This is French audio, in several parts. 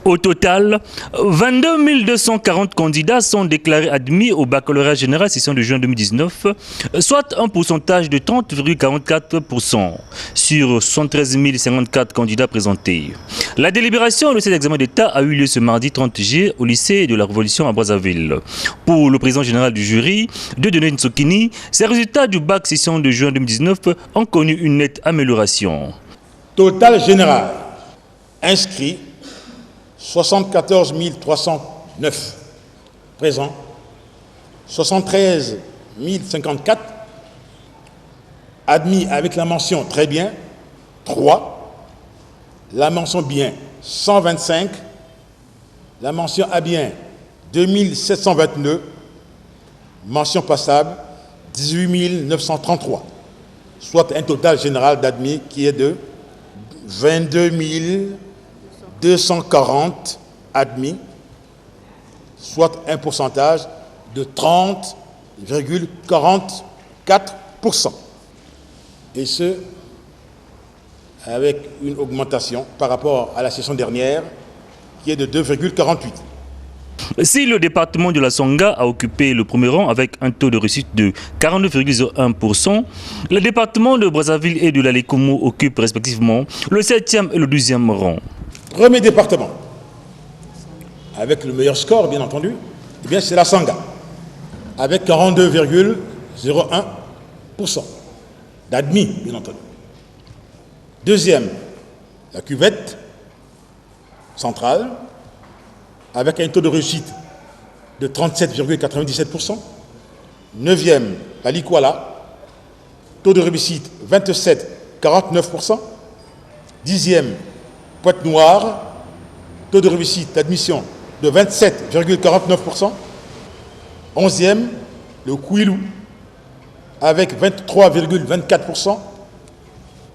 Au total, 22 240 candidats sont déclarés admis au baccalauréat général session de juin 2019, soit un pourcentage de 30,44% sur 73 054 candidats présentés. La délibération de cet examen d'État a eu lieu ce mardi 30 juillet au lycée de la Révolution à Brazzaville. Pour le président général du jury, Dieudonné Nsokini, ces résultats du bac session de juin 2019 ont connu une nette amélioration. Total général inscrit 74 309 présents, 73 054 admis avec la mention très bien, 3, la mention bien 125, la mention à bien 2722, mention passable 18 933, soit un total général d'admis qui est de 22 240 admis, soit un pourcentage de 30,44%. Et ce, avec une augmentation par rapport à la session dernière, qui est de 2,48%. Si le département de la Songa a occupé le premier rang avec un taux de réussite de 49,01%, le département de Brazzaville et de l'Alekomo occupent respectivement le 7e et le 12e rang. Premier département, avec le meilleur score, bien entendu, eh bien c'est la Sanga, avec 42,01% d'admis, bien entendu. Deuxième, la cuvette centrale, avec un taux de réussite de 37,97%. Neuvième, la Likwala, taux de réussite 27,49%. Dixième, Pointe-Noire, taux de réussite d'admission de 27,49%. Onzième, le Kouilou, avec 23,24%.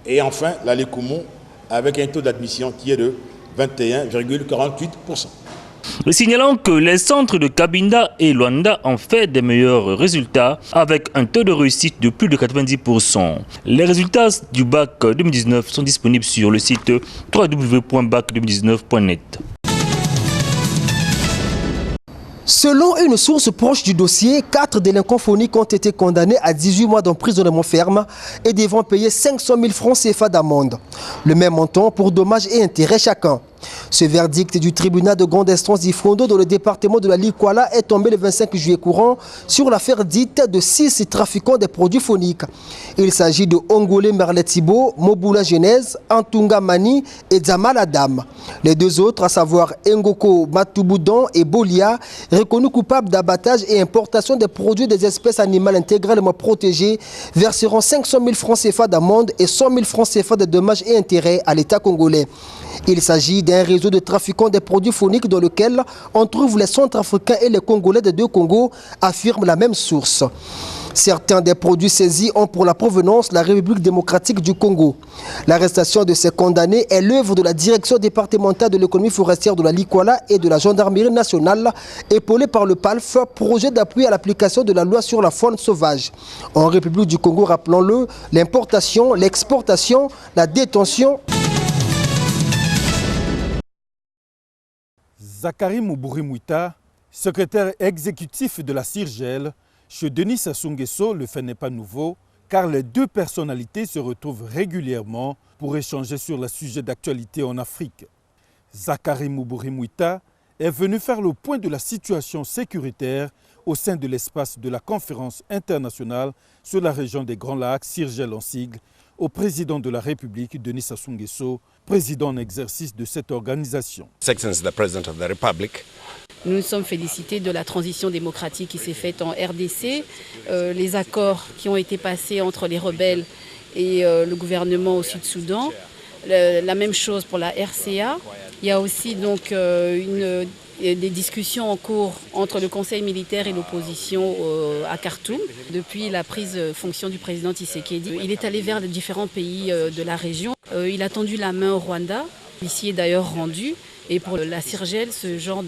Et enfin, la Lekomo, avec un taux d'admission qui est de 21,48%. Signalant que les centres de Cabinda et Luanda ont fait des meilleurs résultats avec un taux de réussite de plus de 90%. Les résultats du bac 2019 sont disponibles sur le site www.bac2019.net. Selon une source proche du dossier, 4 délinquants phoniques ont été condamnés à 18 mois d'emprisonnement ferme et devront payer 500 000 francs CFA d'amende. Le même montant pour dommages et intérêts chacun. Ce verdict du tribunal de grande instance d'Ifrondo dans le département de la Likwala est tombé le 25 juillet courant sur l'affaire dite de 6 trafiquants des produits phoniques. Il s'agit de Ongolé Merletibo, Mobula Genèse, Antunga Mani et Dzamal Adam. Les deux autres, à savoir Ngoko Matuboudan et Bolia, reconnus coupables d'abattage et importation des produits des espèces animales intégralement protégées, verseront 500 000 francs CFA d'amende et 100 000 francs CFA de dommages et intérêts à l'État congolais. Il s'agit d'un réseau de trafiquants des produits phoniques dans lequel on trouve les Centrafricains et les Congolais des deux Congos, affirme la même source. Certains des produits saisis ont pour la provenance la République démocratique du Congo. L'arrestation de ces condamnés est l'œuvre de la direction départementale de l'économie forestière de la Likwala et de la gendarmerie nationale, épaulée par le PALF, projet d'appui à l'application de la loi sur la faune sauvage. En République du Congo, rappelons-le, l'importation, l'exportation, la détention... Zakari Moubouri-Mouita, secrétaire exécutif de la CIRGEL, chez Denis Sassou Nguesso, le fait n'est pas nouveau, car les deux personnalités se retrouvent régulièrement pour échanger sur les sujets d'actualité en Afrique. Zakari Moubouri-Mouita est venu faire le point de la situation sécuritaire au sein de l'espace de la conférence internationale sur la région des Grands Lacs, CIRGEL en sigle, au président de la République, Denis Sassou Nguesso, président en exercice de cette organisation. Nous nous sommes félicités de la transition démocratique qui s'est faite en RDC, les accords qui ont été passés entre les rebelles et le gouvernement au Sud-Soudan, la même chose pour la RCA. Il y a aussi donc des discussions en cours entre le Conseil militaire et l'opposition à Khartoum depuis la prise de fonction du président Tshisekedi. Il est allé vers les différents pays de la région. Il a tendu la main au Rwanda. Ici est d'ailleurs rendu. Et pour la CIRGEL, ce genre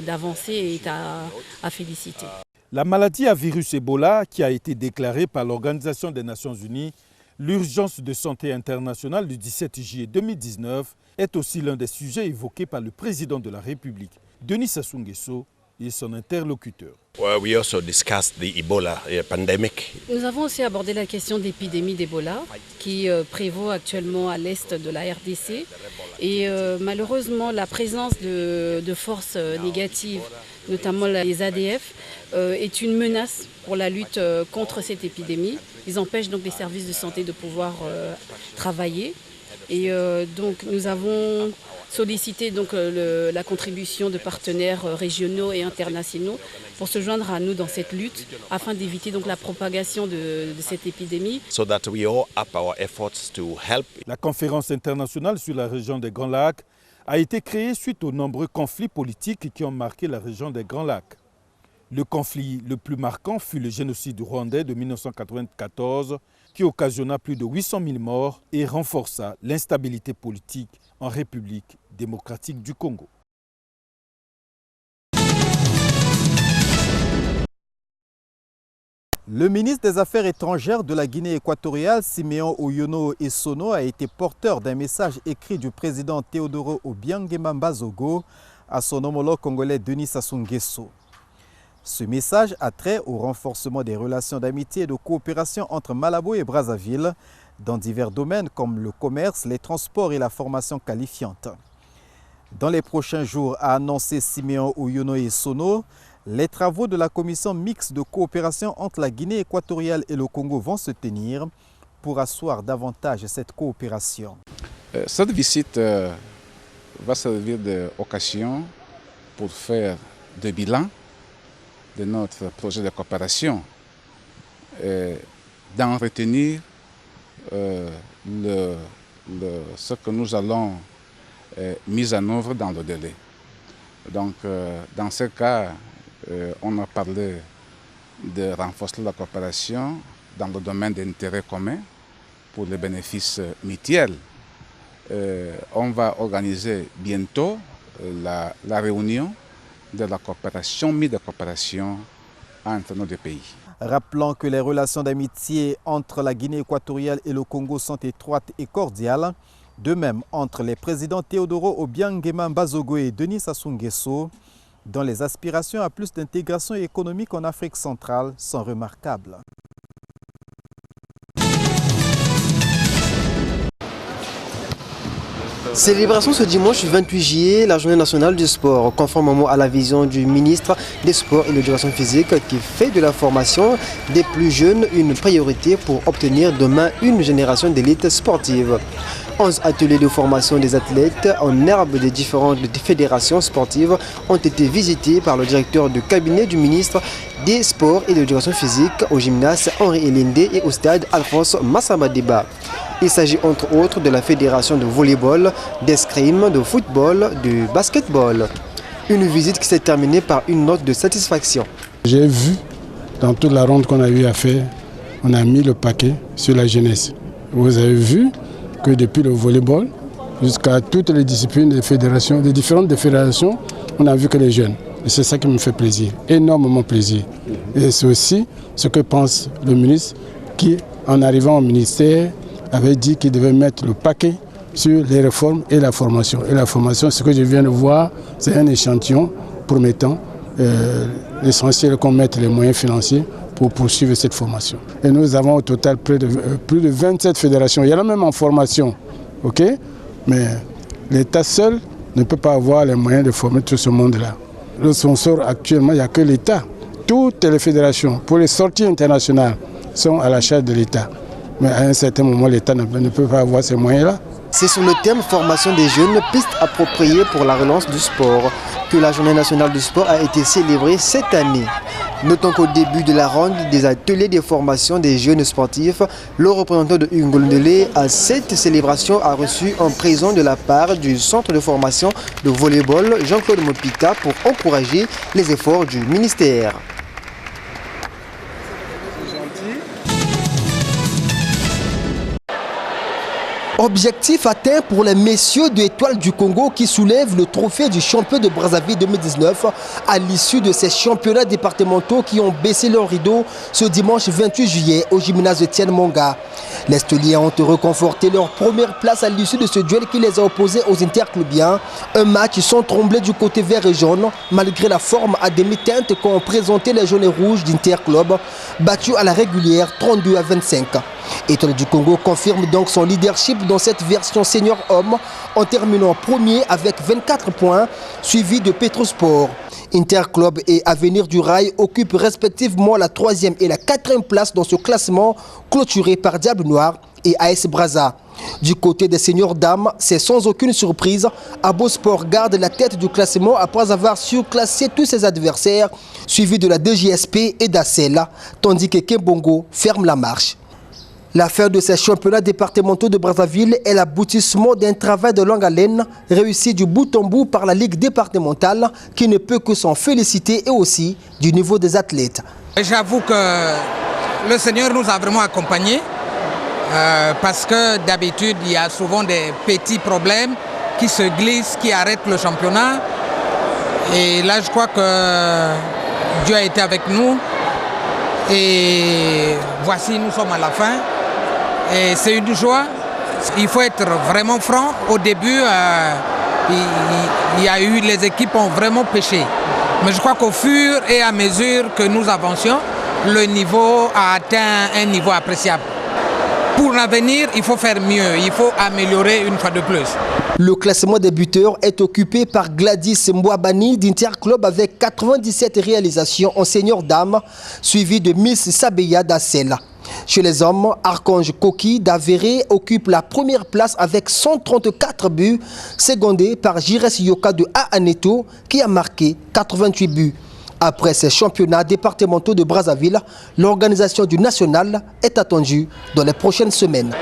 d'avancée est à féliciter. La maladie à virus Ebola, qui a été déclarée par l'Organisation des Nations Unies L'urgence de santé internationale du 17 juillet 2019 est aussi l'un des sujets évoqués par le président de la République, Denis Sassou Nguesso, et son interlocuteur. We also discussed the Ebola pandemic. Nous avons aussi abordé la question d'épidémie d'Ebola qui prévaut actuellement à l'est de la RDC. Et malheureusement, la présence de forces négatives, notamment les ADF, est une menace pour la lutte contre cette épidémie. Ils empêchent donc les services de santé de pouvoir travailler. Et donc nous avons sollicité donc, la contribution de partenaires régionaux et internationaux pour se joindre à nous dans cette lutte afin d'éviter donc la propagation de cette épidémie. So that we all up our efforts to help. La conférence internationale sur la région des Grands Lacs a été créée suite aux nombreux conflits politiques qui ont marqué la région des Grands Lacs. Le conflit le plus marquant fut le génocide rwandais de 1994 qui occasionna plus de 800 000 morts et renforça l'instabilité politique en République démocratique du Congo. Le ministre des Affaires étrangères de la Guinée équatoriale, Siméon Oyono Essono, a été porteur d'un message écrit du président Teodoro Obiang Nguema Zogo à son homologue congolais Denis Sassou Nguesso. Ce message a trait au renforcement des relations d'amitié et de coopération entre Malabo et Brazzaville dans divers domaines comme le commerce, les transports et la formation qualifiante. Dans les prochains jours, a annoncé Siméon Oyono Essono, les travaux de la commission mixte de coopération entre la Guinée équatoriale et le Congo vont se tenir pour asseoir davantage cette coopération. Cette visite va servir d'occasion pour faire des bilans de notre projet de coopération, d'en retenir ce que nous allons mettre en œuvre dans le délai. Donc, dans ce cas, on a parlé de renforcer la coopération dans le domaine d'intérêt commun pour les bénéfices mutuels. On va organiser bientôt la réunion de la coopération, mise de coopération entre nos deux pays. Rappelons que les relations d'amitié entre la Guinée équatoriale et le Congo sont étroites et cordiales. De même, entre les présidents Teodoro Obiang Nguema Zogo et Denis Sassou Nguesso, dont les aspirations à plus d'intégration économique en Afrique centrale sont remarquables. Célébration ce dimanche 28 juillet, la journée nationale du sport, conformément à la vision du ministre des Sports et de l'Éducation physique qui fait de la formation des plus jeunes une priorité pour obtenir demain une génération d'élite sportive. 11 ateliers de formation des athlètes en herbe des différentes fédérations sportives ont été visités par le directeur du cabinet du ministre des Sports et de l'Éducation physique au gymnase Henri Elindé et au stade Alphonse Massamadeba. Il s'agit entre autres de la fédération de volleyball, d'escrime, de football, de basketball. Une visite qui s'est terminée par une note de satisfaction. J'ai vu dans toute la ronde qu'on a eu à faire, on a mis le paquet sur la jeunesse. Vous avez vu que depuis le volleyball jusqu'à toutes les disciplines des fédérations, des différentes fédérations, on a vu que les jeunes. Et c'est ça qui me fait plaisir, énormément plaisir. Et c'est aussi ce que pense le ministre qui, en arrivant au ministère, avait dit qu'il devait mettre le paquet sur les réformes et la formation. Et la formation, ce que je viens de voir, c'est un échantillon promettant. L'essentiel qu'on mette les moyens financiers pour poursuivre cette formation. Et nous avons au total plus de 27 fédérations. Il y en a même en formation, ok? Mais l'État seul ne peut pas avoir les moyens de former tout ce monde-là. Le sponsor actuellement, il n'y a que l'État. Toutes les fédérations, pour les sorties internationales, sont à la charge de l'État. Mais à un certain moment, l'État ne peut pas avoir ces moyens-là. C'est sur le thème formation des jeunes, pistes appropriées pour la relance du sport, que la journée nationale du sport a été célébrée cette année. Notons qu'au début de la ronde des ateliers de formation des jeunes sportifs, le représentant de Ngolondele à cette célébration a reçu un présent de la part du centre de formation de volleyball Jean-Claude Mopika pour encourager les efforts du ministère. Objectif atteint pour les messieurs de l'Étoile du Congo qui soulèvent le trophée du champion de Brazzaville 2019 à l'issue de ces championnats départementaux qui ont baissé leur rideau ce dimanche 28 juillet au gymnase de Tienne Monga. Les Stoliens ont reconforté leur première place à l'issue de ce duel qui les a opposés aux Interclubiens. Un match sans trembler du côté vert et jaune malgré la forme à demi-teinte qu'ont présenté les jaunes et rouges d'Interclub, battus à la régulière 32-25. Étoile du Congo confirme donc son leadership dans cette version senior homme en terminant premier avec 24 points, suivi de Petrosport. Interclub et Avenir du Rail occupent respectivement la 3e et la 4e place dans ce classement clôturé par Diable Noir et AS Brazza. Du côté des seniors dames, c'est sans aucune surprise, Abosport garde la tête du classement après avoir surclassé tous ses adversaires, suivi de la DGSP et d'Acela, tandis que Kebongo ferme la marche. La fin de ces championnats départementaux de Brazzaville est l'aboutissement d'un travail de longue haleine réussi du bout en bout par la Ligue départementale qui ne peut que s'en féliciter et aussi du niveau des athlètes. J'avoue que le Seigneur nous a vraiment accompagnés parce que d'habitude il y a souvent des petits problèmes qui se glissent, qui arrêtent le championnat. Et là je crois que Dieu a été avec nous et voici nous sommes à la fin. Et c'est une joie. Il faut être vraiment franc. Au début, les équipes ont vraiment pêché. Mais je crois qu'au fur et à mesure que nous avancions, le niveau a atteint un niveau appréciable. Pour l'avenir, il faut faire mieux. Il faut améliorer une fois de plus. Le classement des buteurs est occupé par Gladys Mbouabani d'Interclub avec 97 réalisations en senior dames, suivi de Miss Sabeya d'Acela. Chez les hommes, Archange Koki d'Avéré occupe la première place avec 134 buts, secondé par Jires Yoka de Aaneto qui a marqué 88 buts. Après ces championnats départementaux de Brazzaville, l'organisation du national est attendue dans les prochaines semaines.